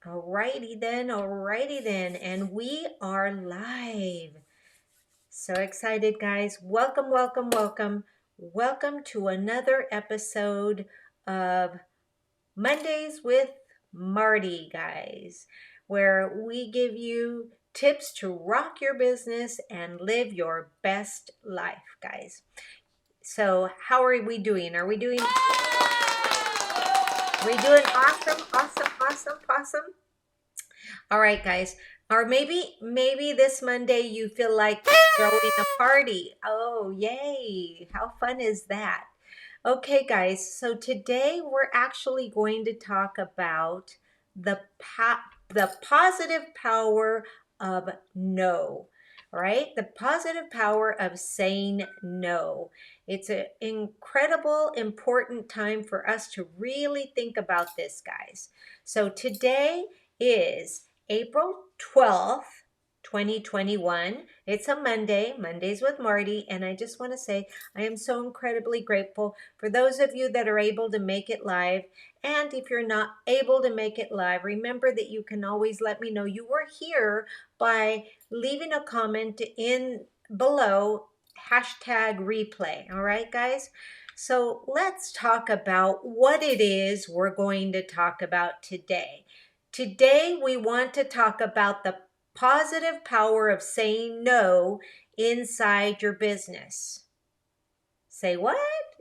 Alrighty then, and we are live. So excited, guys. Welcome to another episode of Mondays with Marty, guys, where we give you tips to rock your business and live your best life, guys. So, how are we doing? Are we doing awesome? All right, guys. Or maybe this Monday you feel like throwing a party. Oh, yay. How fun is that? Okay, guys. So today we're actually going to talk about the the positive power of no. Right? The positive power of saying no. It's an incredible, important time for us to really think about this, guys. So today is April 12th, 2021. It's a Monday, Mondays with Marty, and I just want to say I am so incredibly grateful for those of you that are able to make it live. And if you're not able to make it live, remember that you can always let me know you were here by leaving a comment in below #replay. All right, guys? So let's talk about what it is we're going to talk about today. Today, we want to talk about the positive power of saying no inside your business. Say what?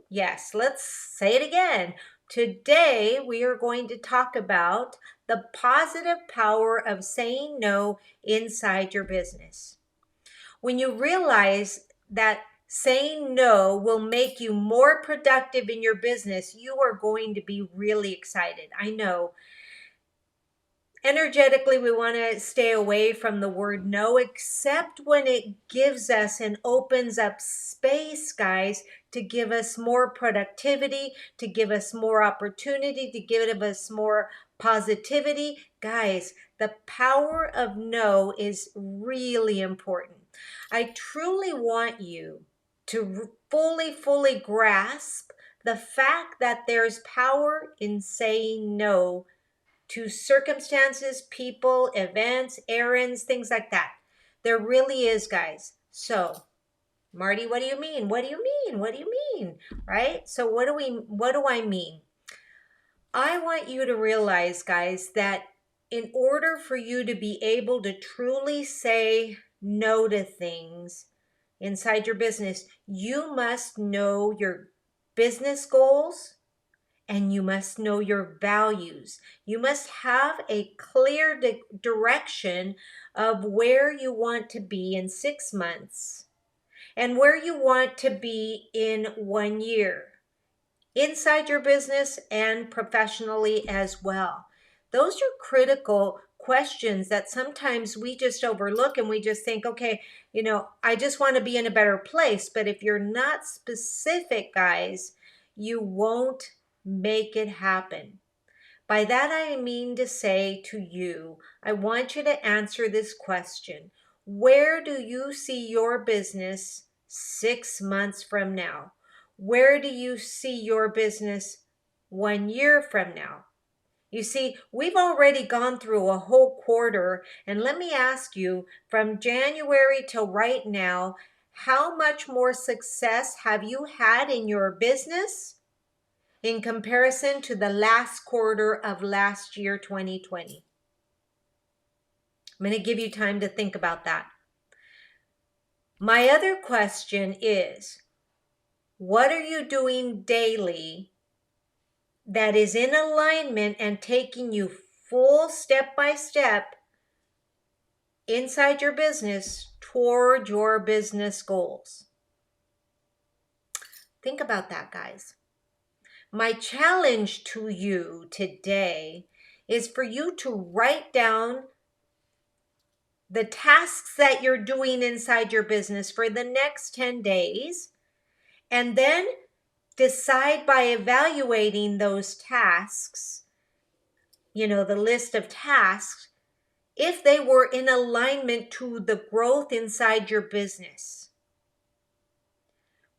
Yes, let's say it again. Today, we are going to talk about the positive power of saying no inside your business. When you realize that saying no will make you more productive in your business, you are going to be really excited. I know. Energetically, we want to stay away from the word no, except when it gives us and opens up space, guys, to give us more productivity, to give us more opportunity, to give us more positivity. Guys, the power of no is really important. I truly want you to fully grasp the fact that there's power in saying no to circumstances, people, events, errands, things like that. There really is, guys. So, Marty, what do you mean? What do you mean? What do you mean? Right? So what do I mean? I want you to realize, guys, that in order for you to be able to truly say no to things inside your business, you must know your business goals, and you must know your values. You must have a clear direction of where you want to be in 6 months and where you want to be in 1 year, inside your business and professionally as well. Those are critical questions that sometimes we just overlook and we just think, okay, I just want to be in a better place. But if you're not specific, guys, you won't make it happen. By that, I mean to say to you, I want you to answer this question. Where do you see your business 6 months from now? Where do you see your business 1 year from now? You see, we've already gone through a whole quarter, and let me ask you, from January till right now, how much more success have you had in your business in comparison to the last quarter of last year, 2020? I'm going to give you time to think about that. My other question is, what are you doing daily that is in alignment and taking you full step by step inside your business toward your business goals? Think about that, guys. My challenge to you today is for you to write down the tasks that you're doing inside your business for the next 10 days, and then decide by evaluating those tasks, the list of tasks, if they were in alignment to the growth inside your business.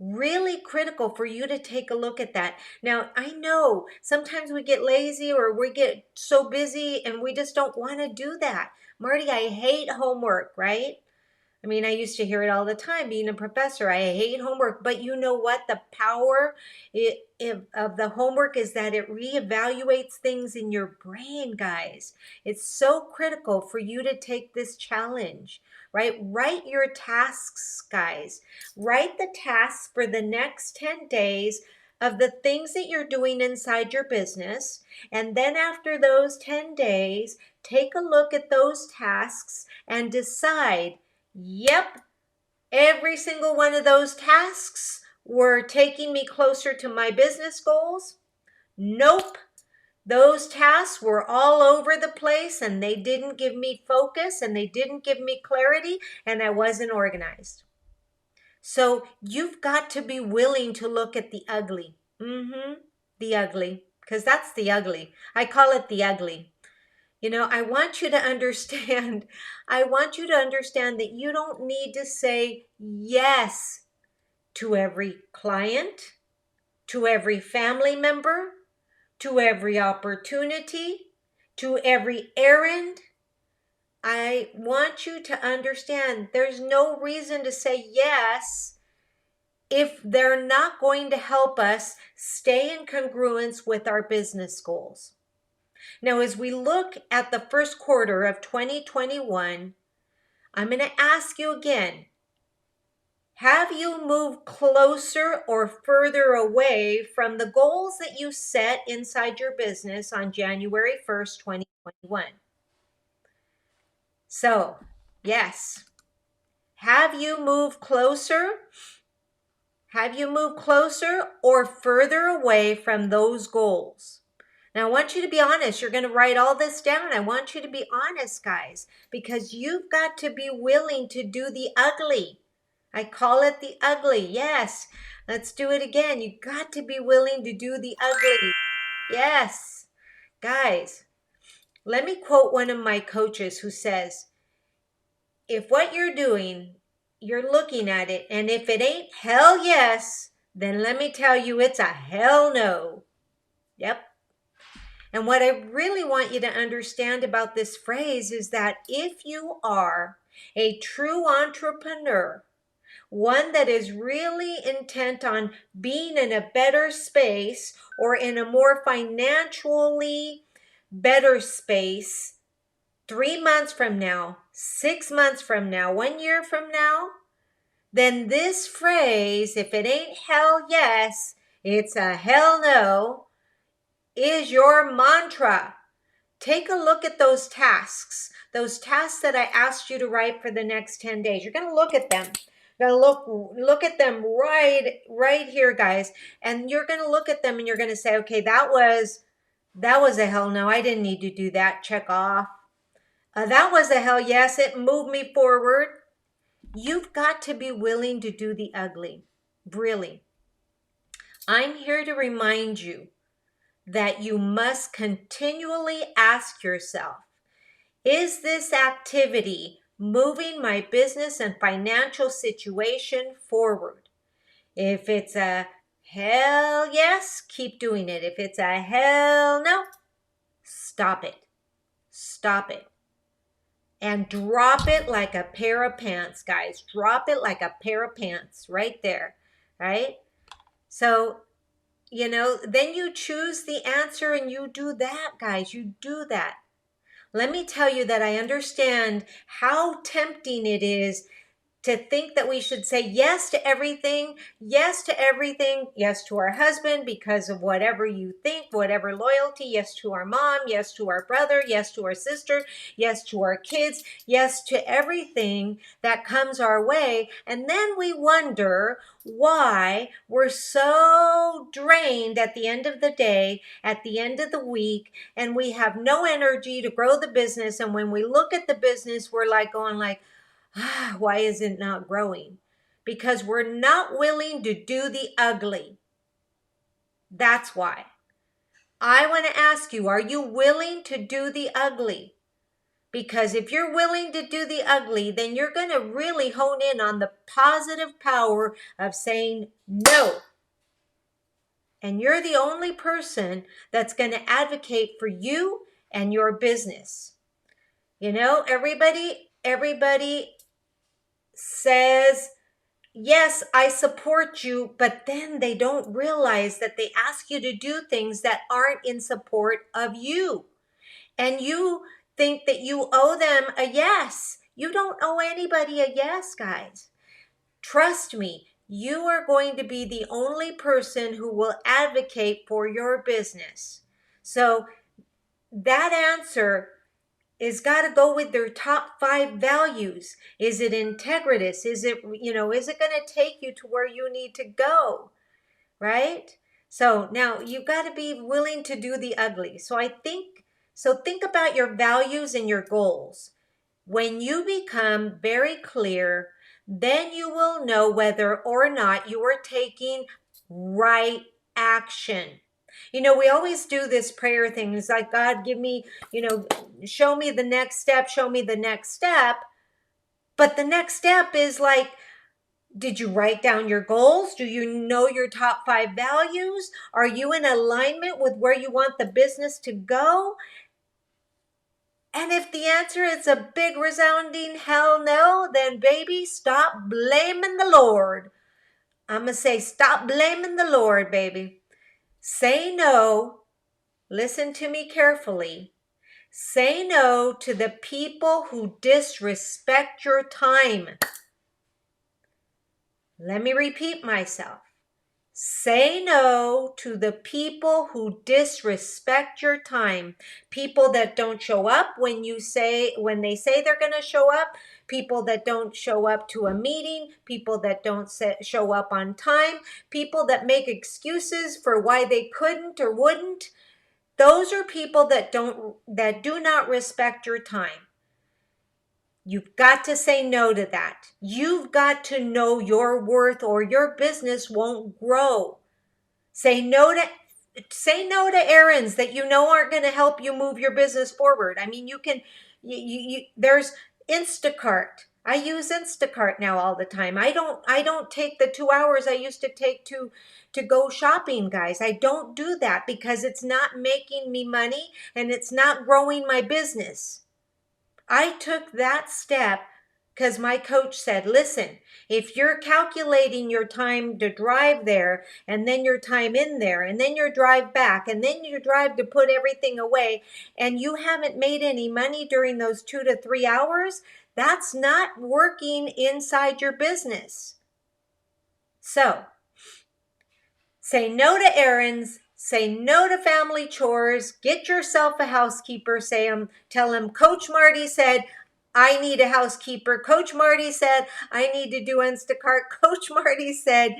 Really critical for you to take a look at that. Now, I know sometimes we get lazy or we get so busy and we just don't want to do that. Marti, I hate homework, right? I mean, I used to hear it all the time being a professor. I hate homework. But you know what? The power of the homework is that it reevaluates things in your brain, guys. It's so critical for you to take this challenge, right? Write your tasks, guys. Write the tasks for the next 10 days of the things that you're doing inside your business. And then after those 10 days, take a look at those tasks and decide, yep, every single one of those tasks were taking me closer to my business goals. Nope. Those tasks were all over the place and they didn't give me focus and they didn't give me clarity and I wasn't organized. So you've got to be willing to look at the ugly. The ugly, because that's the ugly. I call it the ugly. You know, I want you to understand, I want you to understand that you don't need to say yes to every client, to every family member, to every opportunity, to every errand. I want you to understand there's no reason to say yes if they're not going to help us stay in congruence with our business goals. Now, as we look at the first quarter of 2021, I'm going to ask you again, have you moved closer or further away from the goals that you set inside your business on January 1st, 2021? So, yes. Have you moved closer? Have you moved closer or further away from those goals? Now, I want you to be honest. You're going to write all this down. I want you to be honest, guys, because you've got to be willing to do the ugly. I call it the ugly. Yes. Let's do it again. You got to be willing to do the ugly. Yes. Guys, let me quote one of my coaches who says, if what you're doing, you're looking at it, and if it ain't hell yes, then let me tell you it's a hell no. Yep. And what I really want you to understand about this phrase is that if you are a true entrepreneur, one that is really intent on being in a better space or in a more financially better space 3 months from now, 6 months from now, 1 year from now, then this phrase, if it ain't hell yes, it's a hell no, is your mantra. Take a look at those tasks that I asked you to write for the next 10 days. You're going to look at them. You're going to look at them right here, guys. And you're going to look at them and you're going to say, okay, that was a hell no. I didn't need to do that. Check off. That was a hell yes. It moved me forward. You've got to be willing to do the ugly. Really. I'm here to remind you that you must continually ask yourself, is this activity moving my business and financial situation forward? If it's a hell yes, keep doing it. If it's a hell no, stop it. Stop it. And drop it like a pair of pants, guys. Drop it like a pair of pants right there, right? So, you know, then you choose the answer and you do that, guys. You do that. Let me tell you that I understand how tempting it is to think that we should say yes to everything, yes to everything, yes to our husband because of whatever you think, whatever loyalty, yes to our mom, yes to our brother, yes to our sister, yes to our kids, yes to everything that comes our way. And then we wonder why we're so drained at the end of the day, at the end of the week, and we have no energy to grow the business. And when we look at the business, we're like going like, why is it not growing? Because we're not willing to do the ugly. That's why. I want to ask you, are you willing to do the ugly? Because if you're willing to do the ugly, then you're going to really hone in on the positive power of saying no. And you're the only person that's going to advocate for you and your business. You know, everybody says, yes, I support you, but then they don't realize that they ask you to do things that aren't in support of you. And you think that you owe them a yes. You don't owe anybody a yes, guys. Trust me, you are going to be the only person who will advocate for your business. So that answer is got to go with their top 5 values. Is it integritous? Is it, is it going to take you to where you need to go? Right? So now you got to be willing to do the ugly. So think about your values and your goals. When you become very clear, then you will know whether or not you are taking right action. We always do this prayer thing. It's like, God, give me, show me the next step, show me the next step. But the next step is like, did you write down your goals? Do you know your top 5 values? Are you in alignment with where you want the business to go? And if the answer is a big resounding hell no, then baby, stop blaming the Lord. I'm going to say, stop blaming the Lord, baby. Say no. Listen to me carefully. Say no to the people who disrespect your time. Let me repeat myself. Say no to the people who disrespect your time. People that don't show up when they say they're going to show up. People that don't show up to a meeting. People that don't show up on time. People that make excuses for why they couldn't or wouldn't. Those are people that do not respect your time. You've got to say no to that. You've got to know your worth or your business won't grow. Say no to errands that you know aren't going to help you move your business forward. I mean, there's Instacart. I use Instacart now all the time. I don't take the 2 hours I used to take to go shopping, guys. I don't do that because it's not making me money and it's not growing my business. I took that step because my coach said, listen, if you're calculating your time to drive there and then your time in there and then your drive back and then your drive to put everything away and you haven't made any money during those 2 to 3 hours, that's not working inside your business. So, say no to errands. Say no to family chores. Get yourself a housekeeper. Tell him, Coach Marti said, I need a housekeeper. Coach Marti said, I need to do Instacart. Coach Marti said,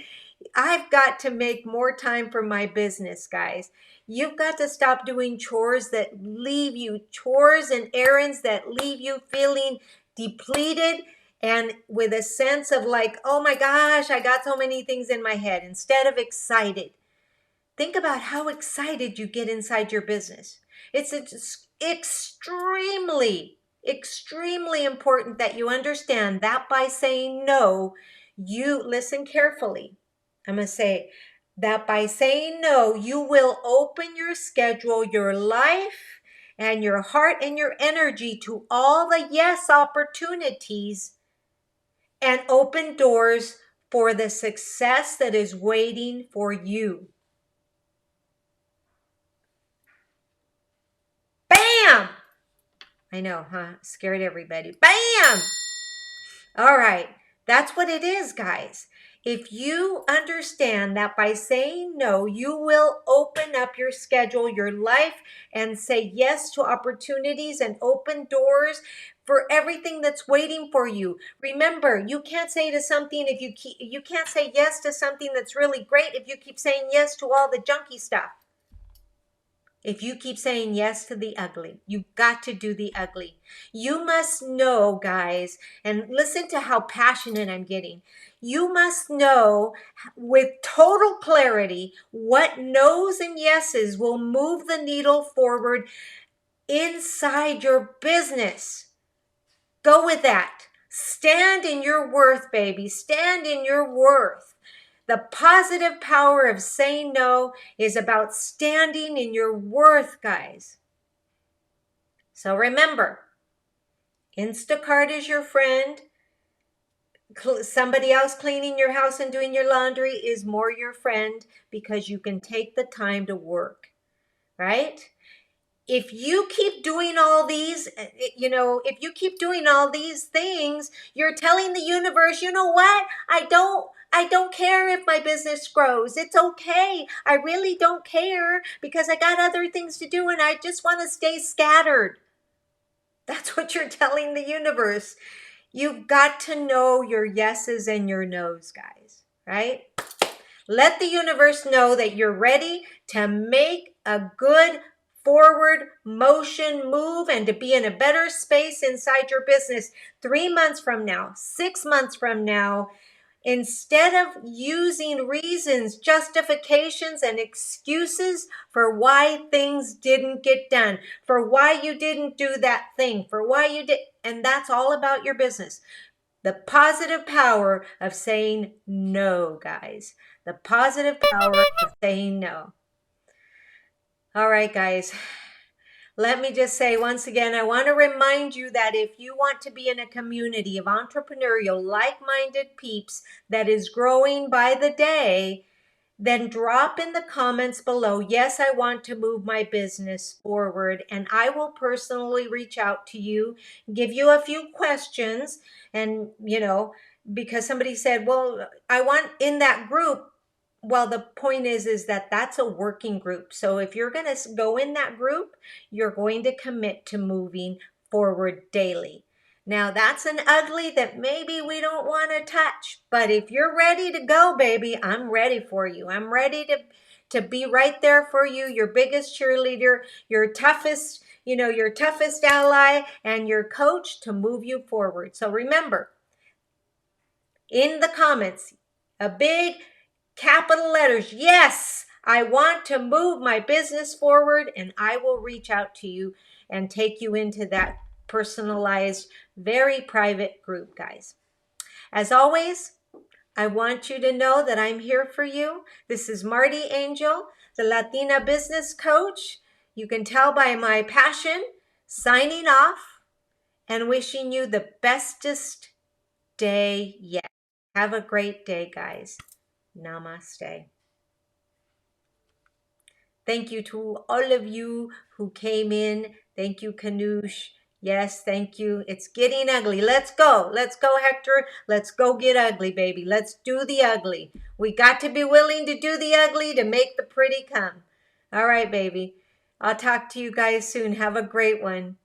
I've got to make more time for my business, guys. You've got to stop doing chores and errands that leave you feeling depleted and with a sense of like, oh my gosh, I got so many things in my head, instead of excited. Think about how excited you get inside your business. It's extremely important that you understand that by saying no, you listen carefully. I'm going to say that by saying no, you will open your schedule, your life, and your heart and your energy to all the yes opportunities and open doors for the success that is waiting for you. Bam! I know, huh? Scared everybody. Bam! All right. That's what it is, guys. If you understand that by saying no, you will open up your schedule, your life, and say yes to opportunities and open doors for everything that's waiting for you. Remember, you can't say to something you can't say yes to something that's really great if you keep saying yes to all the junky stuff. If you keep saying yes to the ugly, you've got to do the ugly. You must know, guys, and listen to how passionate I'm getting. You must know with total clarity what no's and yeses will move the needle forward inside your business. Go with that. Stand in your worth, baby. Stand in your worth. The positive power of saying no is about standing in your worth, guys. So remember, Instacart is your friend. Somebody else cleaning your house and doing your laundry is more your friend because you can take the time to work, right? If you keep doing all these, if you keep doing all these things, you're telling the universe, you know what? I don't care if my business grows. It's okay. I really don't care because I got other things to do and I just want to stay scattered. That's what you're telling the universe. You've got to know your yeses and your nos, guys, right? Let the universe know that you're ready to make a good forward motion move and to be in a better space inside your business 3 months from now, 6 months from now. Instead of using reasons, justifications, and excuses for why things didn't get done, for why you didn't do that thing, for why you did, and that's all about your business. The positive power of saying no, guys. The positive power of saying no. All right, guys. Let me just say once again, I want to remind you that if you want to be in a community of entrepreneurial, like-minded peeps that is growing by the day, then drop in the comments below, yes, I want to move my business forward, and I will personally reach out to you, give you a few questions, and, because somebody said, well, I want in that group. Well, the point is that that's a working group. So if you're going to go in that group, you're going to commit to moving forward daily. Now, that's an ugly that maybe we don't want to touch. But if you're ready to go, baby, I'm ready for you. I'm ready to be right there for you, your biggest cheerleader, your toughest ally, and your coach to move you forward. So remember, in the comments, a big capital letters, yes, I want to move my business forward, and I will reach out to you and take you into that personalized, very private group, guys. As always, I want you to know that I'm here for you. This is Marti Angel, the Latina business coach. You can tell by my passion, signing off and wishing you the bestest day yet. Have a great day, guys. Namaste. Thank you to all of you who came in. Thank you, Kanoosh. Yes, thank you. It's getting ugly. Let's go. Let's go, Hector. Let's go get ugly, baby. Let's do the ugly. We got to be willing to do the ugly to make the pretty come. All right, baby. I'll talk to you guys soon. Have a great one.